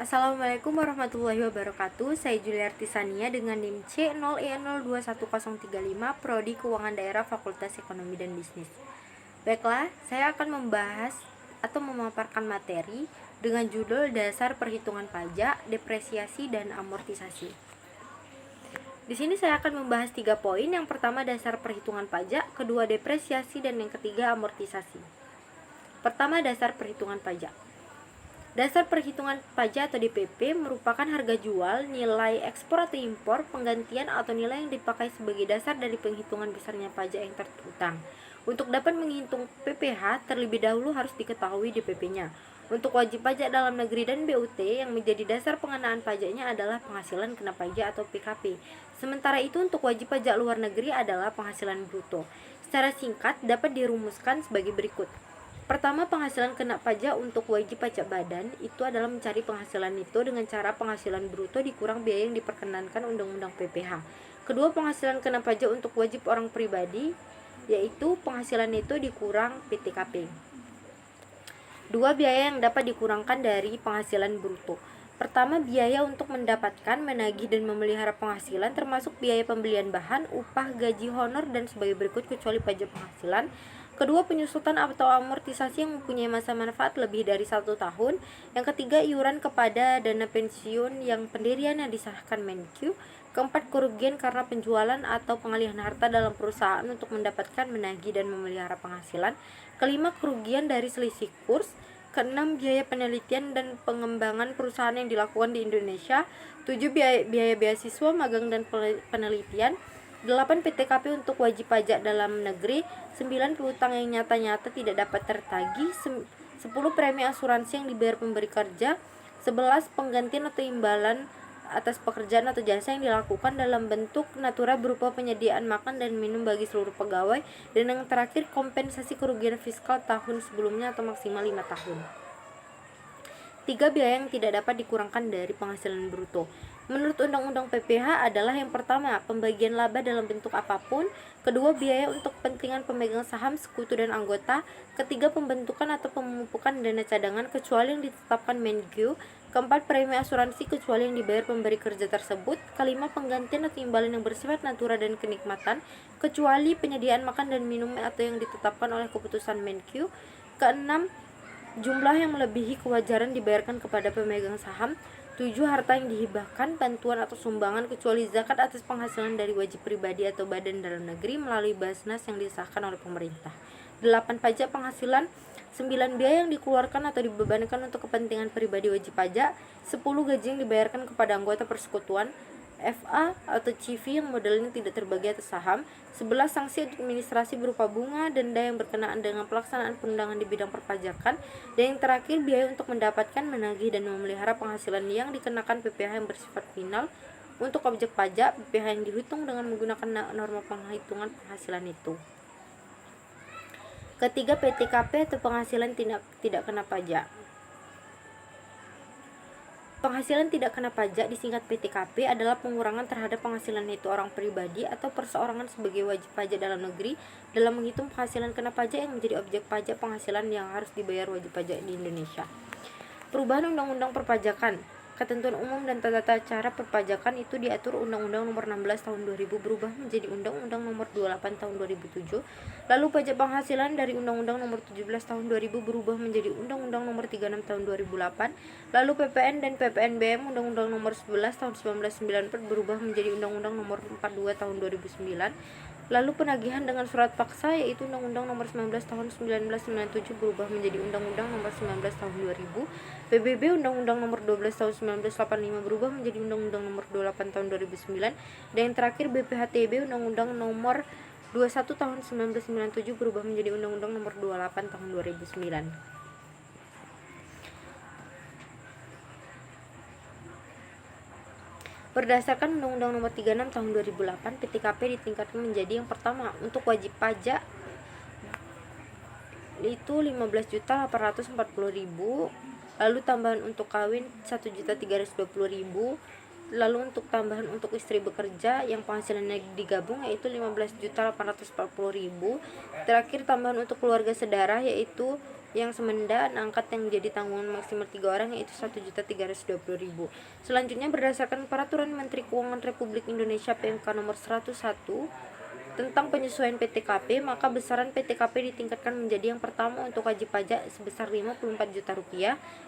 Assalamualaikum warahmatullahi wabarakatuh. Saya Juliarti Sania dengan NIM C0E021035, Prodi Keuangan Daerah Fakultas Ekonomi dan Bisnis. Baiklah, saya akan membahas atau memaparkan materi dengan judul Dasar Perhitungan Pajak, Depresiasi dan Amortisasi. Di sini saya akan membahas 3 poin. Yang pertama dasar perhitungan pajak, kedua depresiasi, dan yang ketiga amortisasi. Pertama, dasar perhitungan pajak. Dasar perhitungan pajak atau DPP merupakan harga jual, nilai ekspor atau impor, penggantian atau nilai yang dipakai sebagai dasar dari penghitungan besarnya pajak yang terutang. Untuk dapat menghitung PPh, terlebih dahulu harus diketahui DPP-nya. Untuk wajib pajak dalam negeri dan BUT, yang menjadi dasar pengenaan pajaknya adalah penghasilan kena pajak atau PKP. Sementara itu untuk wajib pajak luar negeri adalah penghasilan bruto. Secara singkat dapat dirumuskan sebagai berikut. Pertama, penghasilan kena pajak untuk wajib pajak badan itu adalah mencari penghasilan itu dengan cara penghasilan bruto dikurang biaya yang diperkenankan Undang-Undang PPh. Kedua, penghasilan kena pajak untuk wajib orang pribadi yaitu penghasilan itu dikurang PTKP. Dua, biaya yang dapat dikurangkan dari penghasilan bruto. Pertama, biaya untuk mendapatkan, menagih, dan memelihara penghasilan termasuk biaya pembelian bahan, upah, gaji, honor, dan sebagai berikut kecuali pajak penghasilan. Kedua, penyusutan atau amortisasi yang mempunyai masa manfaat lebih dari 1 tahun. Yang ketiga, iuran kepada dana pensiun yang pendirian yang disahkan Menkyu. Keempat, kerugian karena penjualan atau pengalihan harta dalam perusahaan untuk mendapatkan, menagih, dan memelihara penghasilan. Kelima, kerugian dari selisih kurs. Keenam, biaya penelitian dan pengembangan perusahaan yang dilakukan di Indonesia. 7, biaya beasiswa, magang, dan penelitian. 8, PTKP untuk wajib pajak dalam negeri. 9, piutang yang nyata-nyata tidak dapat tertagih. 10, premi asuransi yang dibayar pemberi kerja. 11, penggantian atau imbalan atas pekerjaan atau jasa yang dilakukan dalam bentuk natura berupa penyediaan makan dan minum bagi seluruh pegawai. Dan yang terakhir, kompensasi kerugian fiskal tahun sebelumnya atau maksimal 5 tahun. 3, biaya yang tidak dapat dikurangkan dari penghasilan bruto. Menurut Undang-Undang PPh adalah yang pertama, pembagian laba dalam bentuk apapun. Kedua, biaya untuk kepentingan pemegang saham, sekutu, dan anggota. Ketiga, pembentukan atau pemupukan dana cadangan kecuali yang ditetapkan Menkyu. Keempat, premi asuransi kecuali yang dibayar pemberi kerja tersebut. Kelima, penggantian atau imbalan yang bersifat natura dan kenikmatan kecuali penyediaan makan dan minum atau yang ditetapkan oleh keputusan Menkyu. Keenam, jumlah yang melebihi kewajaran dibayarkan kepada pemegang saham. 7, harta yang dihibahkan, bantuan atau sumbangan kecuali zakat atas penghasilan dari wajib pribadi atau badan dalam negeri melalui Basnas yang disahkan oleh pemerintah. 8, pajak penghasilan. 9, biaya yang dikeluarkan atau dibebankan untuk kepentingan pribadi wajib pajak. 10, gaji yang dibayarkan kepada anggota persekutuan FA atau CV yang modalnya tidak terbagi atas saham. 11, sanksi administrasi berupa bunga, denda yang berkenaan dengan pelaksanaan perundangan di bidang perpajakan. Dan yang terakhir, biaya untuk mendapatkan, menagih, dan memelihara penghasilan yang dikenakan PPh yang bersifat final. Untuk objek pajak, PPh yang dihitung dengan menggunakan norma penghitungan penghasilan itu. Ketiga, PTKP atau penghasilan tidak kena pajak. Penghasilan tidak kena pajak disingkat PTKP adalah pengurangan terhadap penghasilan neto orang pribadi atau perseorangan sebagai wajib pajak dalam negeri dalam menghitung penghasilan kena pajak yang menjadi objek pajak penghasilan yang harus dibayar wajib pajak di Indonesia. Perubahan Undang-Undang Perpajakan. Ketentuan umum dan tata cara perpajakan itu diatur Undang-Undang Nomor 16 Tahun 2000 berubah menjadi Undang-Undang Nomor 28 Tahun 2007. Lalu pajak penghasilan dari Undang-Undang Nomor 17 Tahun 2000 berubah menjadi Undang-Undang Nomor 36 Tahun 2008. Lalu PPN dan PPNBM Undang-Undang Nomor 11 Tahun 1994 berubah menjadi Undang-Undang Nomor 42 Tahun 2009. Lalu penagihan dengan surat paksa yaitu Undang-Undang Nomor 19 Tahun 1997 berubah menjadi Undang-Undang Nomor 19 Tahun 2000. PBB Undang-Undang Nomor 12 Tahun 1985 berubah menjadi Undang-Undang Nomor 28 Tahun 2009. Dan yang terakhir BPHTB Undang-Undang Nomor 21 Tahun 1997 berubah menjadi Undang-Undang Nomor 28 Tahun 2009. Berdasarkan Undang-Undang Nomor 36 Tahun 2008, PTKP ditingkatkan menjadi yang pertama, untuk wajib pajak itu 15.840.000, lalu tambahan untuk kawin 1.320.000, Lalu untuk tambahan untuk istri bekerja yang penghasilannya digabung yaitu 15.840.000. Terakhir tambahan untuk keluarga sedara yaitu yang semenda angkat yang menjadi tanggungan maksimal 3 orang yaitu 1.320.000. Selanjutnya berdasarkan Peraturan Menteri Keuangan Republik Indonesia PMK nomor 101 tentang penyesuaian PTKP, maka besaran PTKP ditingkatkan menjadi yang pertama untuk wajib pajak sebesar Rp54 juta,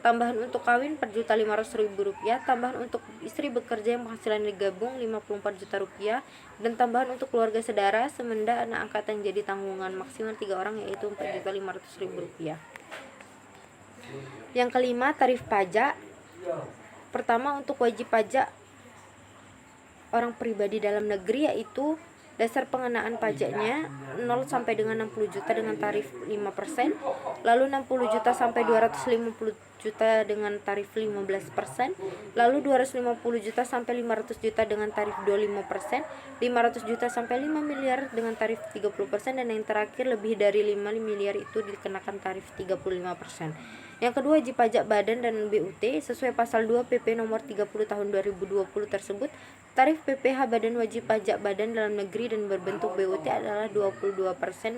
tambahan untuk kawin Rp4.500.000, tambahan untuk istri bekerja yang penghasilan digabung Rp54 juta, dan tambahan untuk keluarga sedara semenda anak angkat yang jadi tanggungan maksimal 3 orang yaitu Rp4.500.000. Yang kelima, tarif pajak. Pertama, untuk wajib pajak orang pribadi dalam negeri yaitu dasar pengenaan pajaknya 0 sampai dengan 60 juta dengan tarif 5%, lalu 60 juta sampai 250 juta dengan tarif 15%, lalu 250 juta sampai 500 juta dengan tarif 25%, 500 juta sampai 5 miliar dengan tarif 30%, dan yang terakhir lebih dari 5 miliar itu dikenakan tarif 35%. Yang kedua, wajib pajak badan dan BUT sesuai pasal 2 PP nomor 30 tahun 2020 tersebut. Tarif PPh badan wajib pajak badan dalam negeri dan berbentuk BUT adalah 22%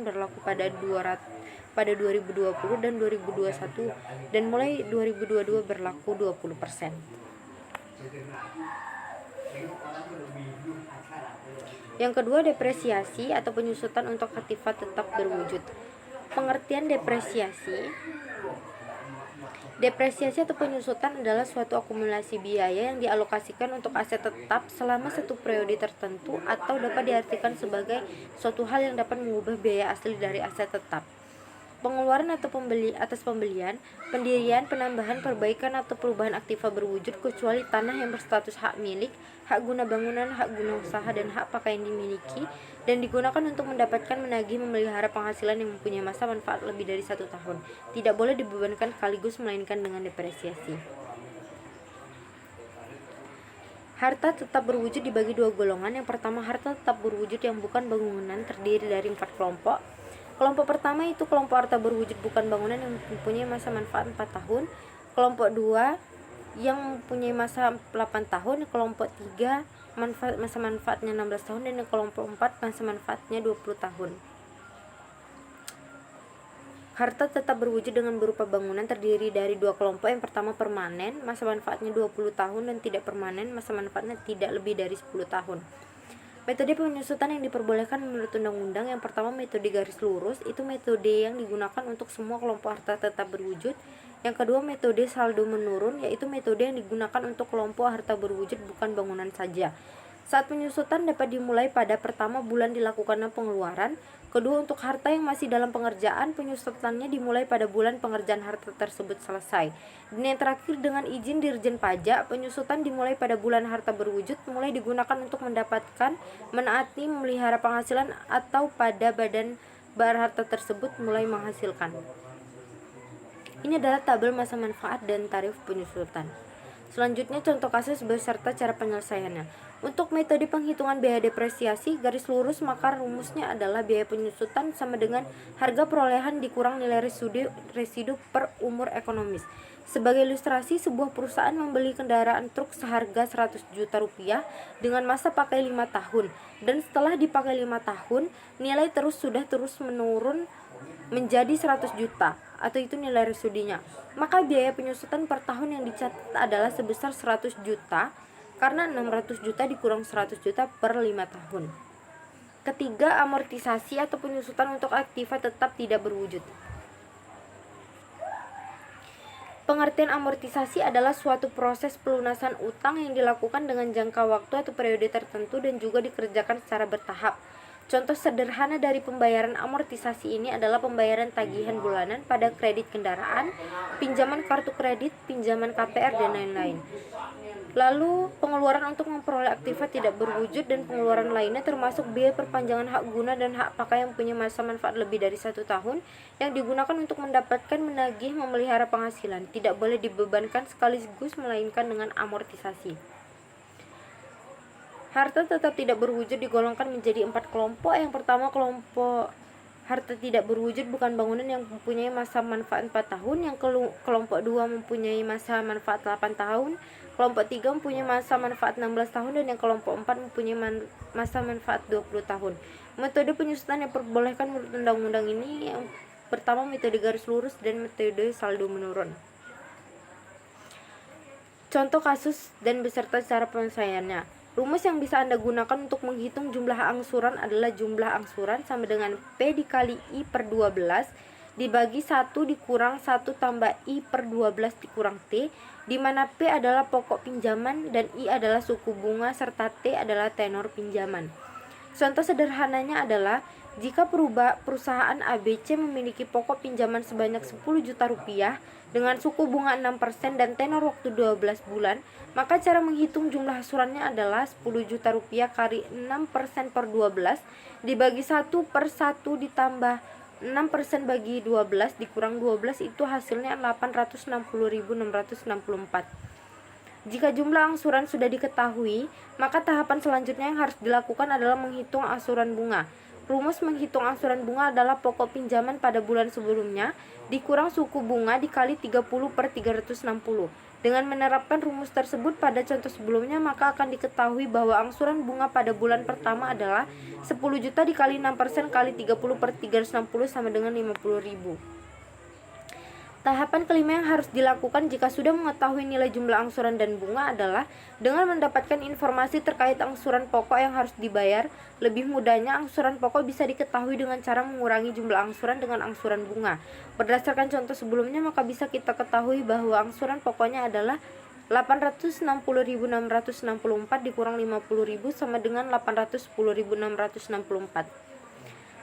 berlaku pada 2020 dan 2021 dan mulai 2022 berlaku 20%. Yang kedua, depresiasi atau penyusutan untuk aktiva tetap berwujud. Pengertian Depresiasi atau penyusutan adalah suatu akumulasi biaya yang dialokasikan untuk aset tetap selama satu periode tertentu atau dapat diartikan sebagai suatu hal yang dapat mengubah biaya asli dari aset tetap. Pengeluaran atau atas pembelian, pendirian, penambahan, perbaikan atau perubahan aktiva berwujud kecuali tanah yang berstatus hak milik, hak guna bangunan, hak guna usaha, dan hak pakai yang dimiliki dan digunakan untuk mendapatkan, menagih, memelihara penghasilan yang mempunyai masa manfaat lebih dari 1 tahun. Tidak boleh dibebankan sekaligus melainkan dengan depresiasi. Harta tetap berwujud dibagi 2 golongan. Yang pertama, harta tetap berwujud yang bukan bangunan terdiri dari 4 kelompok. Kelompok pertama itu kelompok harta berwujud bukan bangunan yang mempunyai masa manfaat 4 tahun. Kelompok 2 yang mempunyai masa 8 tahun. Kelompok 3 masa manfaatnya 16 tahun. Dan kelompok 4 masa manfaatnya 20 tahun. Harta tetap berwujud dengan berupa bangunan terdiri dari 2 kelompok. Yang pertama permanen, masa manfaatnya 20 tahun, dan tidak permanen, masa manfaatnya tidak lebih dari 10 tahun. Metode penyusutan yang diperbolehkan menurut undang-undang. Yang pertama, metode garis lurus, itu metode yang digunakan untuk semua kelompok harta tetap berwujud. Yang kedua, metode saldo menurun, yaitu metode yang digunakan untuk kelompok harta berwujud bukan bangunan saja. Saat penyusutan dapat dimulai pada pertama bulan dilakukannya pengeluaran. Kedua, untuk harta yang masih dalam pengerjaan, penyusutannya dimulai pada bulan pengerjaan harta tersebut selesai. Dan yang terakhir, dengan izin Dirjen Pajak, penyusutan dimulai pada bulan harta berwujud mulai digunakan untuk mendapatkan, menaati, memelihara penghasilan atau pada badan bar harta tersebut mulai menghasilkan. Ini adalah tabel masa manfaat dan tarif penyusutan. Selanjutnya contoh kasus beserta cara penyelesaiannya. Untuk metode penghitungan biaya depresiasi garis lurus, maka rumusnya adalah biaya penyusutan sama dengan harga perolehan dikurang nilai residu per umur ekonomis. Sebagai ilustrasi, sebuah perusahaan membeli kendaraan truk seharga 100 juta rupiah dengan masa pakai 5 tahun, dan setelah dipakai 5 tahun nilai terus menurun menjadi 100 juta atau itu nilai residunya. Maka biaya penyusutan per tahun yang dicatat adalah sebesar 100 juta karena 600 juta dikurang 100 juta per 5 tahun. Ketiga, amortisasi atau penyusutan untuk aktiva tetap tidak berwujud. Pengertian amortisasi adalah suatu proses pelunasan utang yang dilakukan dengan jangka waktu atau periode tertentu dan juga dikerjakan secara bertahap. Contoh sederhana dari pembayaran amortisasi ini adalah pembayaran tagihan bulanan pada kredit kendaraan, pinjaman kartu kredit, pinjaman KPR, dan lain-lain. Lalu, pengeluaran untuk memperoleh aktiva tidak berwujud dan pengeluaran lainnya termasuk biaya perpanjangan hak guna dan hak pakai yang punya masa manfaat lebih dari 1 tahun yang digunakan untuk mendapatkan, menagih, memelihara penghasilan. Tidak boleh dibebankan sekaligus melainkan dengan amortisasi. Harta tetap tidak berwujud digolongkan menjadi 4 kelompok. Yang pertama, kelompok Harta tidak berwujud bukan bangunan yang mempunyai masa manfaat 4 tahun, yang kelompok 2 mempunyai masa manfaat 8 tahun, kelompok 3 mempunyai masa manfaat 16 tahun, dan yang kelompok 4 mempunyai masa manfaat 20 tahun. Metode penyusutan yang diperbolehkan menurut undang-undang ini yang pertama metode garis lurus dan metode saldo menurun. Contoh kasus dan beserta cara penyelesaiannya. Rumus yang bisa Anda gunakan untuk menghitung jumlah angsuran adalah jumlah angsuran sama dengan P dikali I per 12 dibagi 1 dikurang 1 tambah I per 12 dikurang T, di mana P adalah pokok pinjaman dan I adalah suku bunga serta T adalah tenor pinjaman. Contoh sederhananya adalah jika perusahaan ABC memiliki pokok pinjaman sebanyak 10 juta rupiah dengan suku bunga 6% dan tenor waktu 12 bulan, maka cara menghitung jumlah angsurannya adalah 10 juta rupiah kali 6% per 12 dibagi 1 per 1 ditambah 6% bagi 12 dikurang 12, itu hasilnya 860.664. Jika jumlah angsuran sudah diketahui, maka tahapan selanjutnya yang harus dilakukan adalah menghitung angsuran bunga. Rumus menghitung angsuran bunga adalah pokok pinjaman pada bulan sebelumnya dikurang suku bunga dikali 30 per 360. Dengan menerapkan rumus tersebut pada contoh sebelumnya, maka akan diketahui bahwa angsuran bunga pada bulan pertama adalah 10 juta dikali 6% kali 30 per 360 sama dengan 50.000. Tahapan kelima yang harus dilakukan jika sudah mengetahui nilai jumlah angsuran dan bunga adalah dengan mendapatkan informasi terkait angsuran pokok yang harus dibayar. Lebih mudahnya, angsuran pokok bisa diketahui dengan cara mengurangi jumlah angsuran dengan angsuran bunga. Berdasarkan contoh sebelumnya, maka bisa kita ketahui bahwa angsuran pokoknya adalah 860.664 dikurang 50.000 sama dengan 810.664.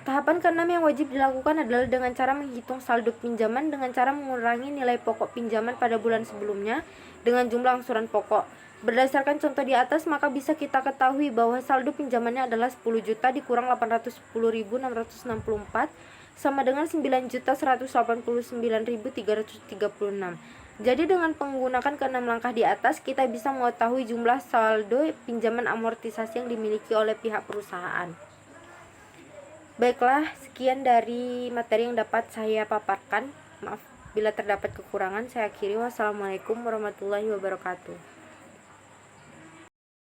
Tahapan keenam yang wajib dilakukan adalah dengan cara menghitung saldo pinjaman dengan cara mengurangi nilai pokok pinjaman pada bulan sebelumnya dengan jumlah angsuran pokok. Berdasarkan contoh di atas, maka bisa kita ketahui bahwa saldo pinjamannya adalah 10 juta dikurang 810.664 sama dengan 9.189.336. Jadi dengan menggunakan keenam langkah di atas, kita bisa mengetahui jumlah saldo pinjaman amortisasi yang dimiliki oleh pihak perusahaan. Baiklah, sekian dari materi yang dapat saya paparkan. Maaf bila terdapat kekurangan. Saya akhiri. Wassalamualaikum warahmatullahi wabarakatuh.